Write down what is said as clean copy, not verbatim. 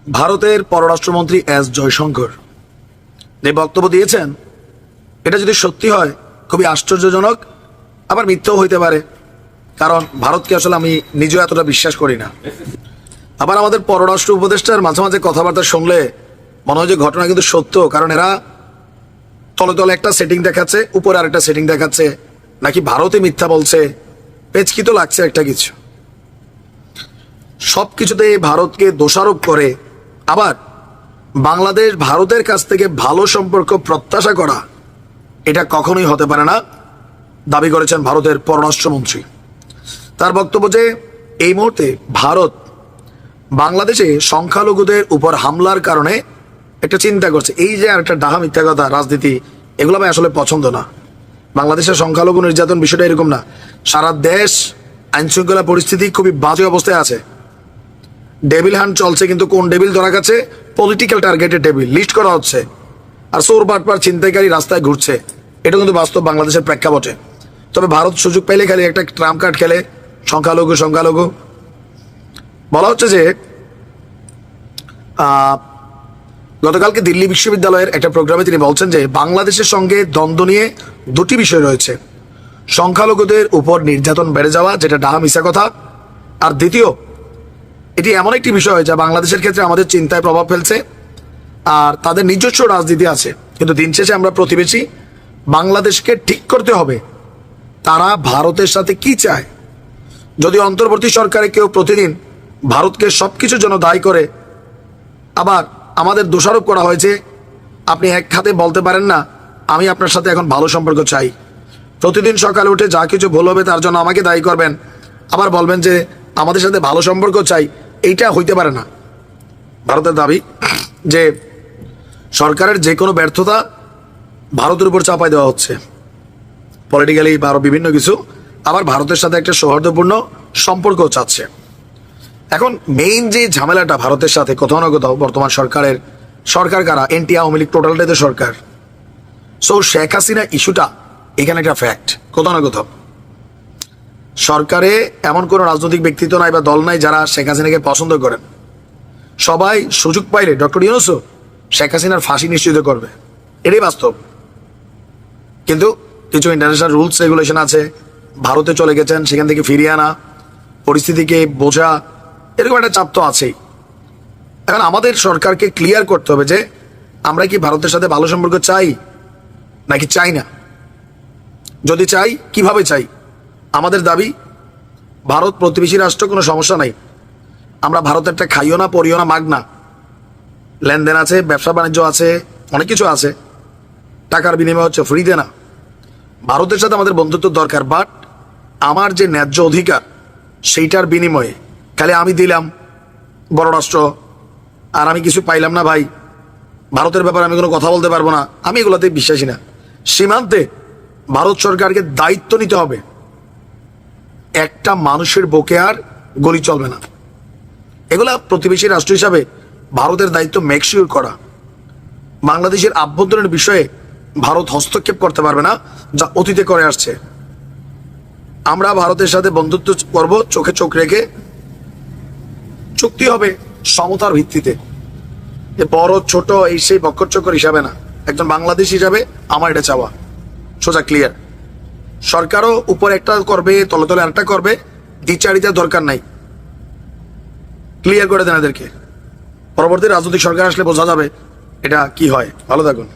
ভারতের পররাষ্ট্রমন্ত্রী এস জয়শঙ্কর যে বক্তব্য দিয়েছেন, এটা যদি সত্যি হয় খুবই আশ্চর্যজনক, আবার মিথ্যাও হইতে পারে। কারণ ভারতকে আসলে আমি নিজেও এতটা বিশ্বাস করি না। আবার আমাদের পররাষ্ট্র উপদেষ্টার মাঝে মাঝে কথাবার্তা শুনলে মনে হয় যে ঘটনা কিন্তু সত্য, কারণ এরা তলে তলে একটা সেটিং দেখাচ্ছে, উপরে আরেকটা সেটিং দেখাচ্ছে, নাকি ভারতে মিথ্যা বলছে, পেচকিত লাগছে একটা কিছু। সব কিছুতে ভারতকে দোষারোপ করে আবার বাংলাদেশ ভারতের কাছ থেকে ভালো সম্পর্ক প্রত্যাশা করা, এটা কখনোই হতে পারে না, দাবি করেছেন ভারতের পররাষ্ট্রমন্ত্রী। তার বক্তব্য যে এই মুহূর্তে ভারত বাংলাদেশে সংখ্যালঘুদের উপর হামলার কারণে একটা চিন্তা করছে। এই যে আর একটা ডাহা মিথ্যা কথা রাজনীতি, এগুলো আমি আসলে পছন্দ না। বাংলাদেশের সংখ্যালঘু নির্যাতন বিষয়টা এরকম না। সারা দেশ আইনশৃঙ্খলা পরিস্থিতি খুবই বাজে অবস্থায় আছে। ডেভিল হান্ট চলছে, কিন্তু কোন ডেভিল ধরা গেছে? পলিটিক্যাল টার্গেটেড ডেভিল লিস্ট করা হচ্ছে, আর চোর বাটপার ছিনতাইকারী রাস্তায় ঘুরছে। এটা কিন্তু বাস্তব বাংলাদেশের প্রেক্ষাপটে। তবে ভারত সুযোগ পাইলে খালি একটা ট্রাম্প কার্ড খেলে, সংখ্যালঘু সংখ্যালঘু। বলা হচ্ছে যে গতকালকে দিল্লি বিশ্ববিদ্যালয়ের একটা প্রোগ্রামে তিনি বলছেন যে বাংলাদেশের সঙ্গে দ্বন্দ্ব নিয়ে দুটি বিষয় রয়েছে। সংখ্যালঘুদের উপর নির্যাতন বেড়ে যাওয়া, যেটা ডাহা মিশা কথা, আর দ্বিতীয়, এটি এমন একটি বিষয় যা বাংলাদেশের ক্ষেত্রে আমাদের চিন্তায় প্রভাব ফেলছে, আর তাদের নিজস্ব রাজনীতি আছে। কিন্তু দিন শেষে আমরা প্রতিবেশী, বাংলাদেশকে ঠিক করতে হবে তারা ভারতের সাথে কি চায়। যদি অন্তর্বর্তী সরকারে কেউ প্রতিদিন ভারতকে সবকিছুর জন্য দায়ী করে, আবার আমাদের দোষারোপ করা হয়েছে, আপনি এক খাতে বলতে পারেন না আমি আপনার সাথে এখন ভালো সম্পর্ক চাই। প্রতিদিন সকালে উঠে যা কিছু ভুল হবে তার জন্য আমাকে দায়ী করবেন, আবার বলবেন যে আমাদের সাথে ভালো সম্পর্ক চাই। এইটা হইতে পারে না। ভারতের দাবি যে সরকারের যে কোনো ব্যর্থতা ভারতের উপর চাপাই দেওয়া হচ্ছে, পলিটিক্যালি বা আরো বিভিন্ন কিছু। আবার ভারতের সাথে একটা সৌহার্দ্যপূর্ণ সম্পর্ক চাচ্ছে। এখন মেইন যে ঝামেলাটা ভারতের সাথে কোথাও না কোথাও বর্তমান সরকার কারা? এনটি আওয়ামী লীগ টোটালটাই তো সরকার। সো শেখ হাসিনা ইস্যুটা এখানে একটা ফ্যাক্ট। কোথাও না কোথাও সরকারে এমন কোনো রাজনৈতিক ব্যক্তিত্ব নাই বা দল নাই যারা শেখ হাসিনাকে পছন্দ করেন। সবাই সুযোগ পাইলে ডক্টর ইউনূসও শেখ হাসিনার ফাঁসি নিশ্চিত করবে, এটাই বাস্তব। কিন্তু কিছু ইন্টারন্যাশনাল রুলস রেগুলেশন আছে, ভারতে চলে গেছেন, সেখান থেকে ফিরিয়ে আনা, পরিস্থিতিকে বোঝা, এরকম একটা চাপ তো আছেই। এখন আমাদের সরকারকে ক্লিয়ার করতে হবে যে আমরা কি ভারতের সাথে ভালো সম্পর্ক চাই নাকি চাই না। যদি চাই, কিভাবে চাই। আমাদের দাবি, ভারত প্রতিবেশী রাষ্ট্র, কোনো সমস্যা নাই। আমরা ভারতেরটা খাইও না, পড়িও না, মাগ না। লেনদেন আছে, ব্যবসা বাণিজ্য আছে, অনেক কিছু আছে। টাকার বিনিময় হচ্ছে, ফ্রিতে না। ভারতের সাথে আমাদের বন্ধুত্ব দরকার, বাট আমার যে ন্যায্য অধিকার সেইটার বিনিময়ে খালি আমি দিলাম বড় রাষ্ট্র আর আমি কিছু পাইলাম না ভাই, ভারতের ব্যাপারে আমি কোনো কথা বলতে পারবো না, আমি এগুলোতে বিশ্বাসী না। সীমান্তে ভারত সরকারকে দায়িত্ব নিতে হবে। একটা মানুষের বুকে আর গলি চলবে না। এগুলা প্রতিবেশী রাষ্ট্র হিসাবে ভারতের দায়িত্ব মেকশিওর করা। বাংলাদেশের আভ্যন্তরীণ বিষয়ে ভারত হস্তক্ষেপ করতে পারবে না, যা অতীতে করে আসছে। আমরা ভারতের সাথে বন্ধুত্ব করব চোখে চোখ রেখে, চুক্তি হবে সমতার ভিত্তিতে। বড় ছোট এই সেই বক্কর চক্কর হিসাবে না। একজন বাংলাদেশ হিসাবে আমার এটা চাওয়া সোজা ক্লিয়ার। সরকারও উপর একটা করবে, তলে তলে আরেকটা করবে, দ্বিচারিতার দরকার নাই। ক্লিয়ার করে দেন এদেরকে। পরবর্তী রাজনৈতিক সরকার আসলে বোঝা যাবে এটা কি হয়। ভালো থাকুন।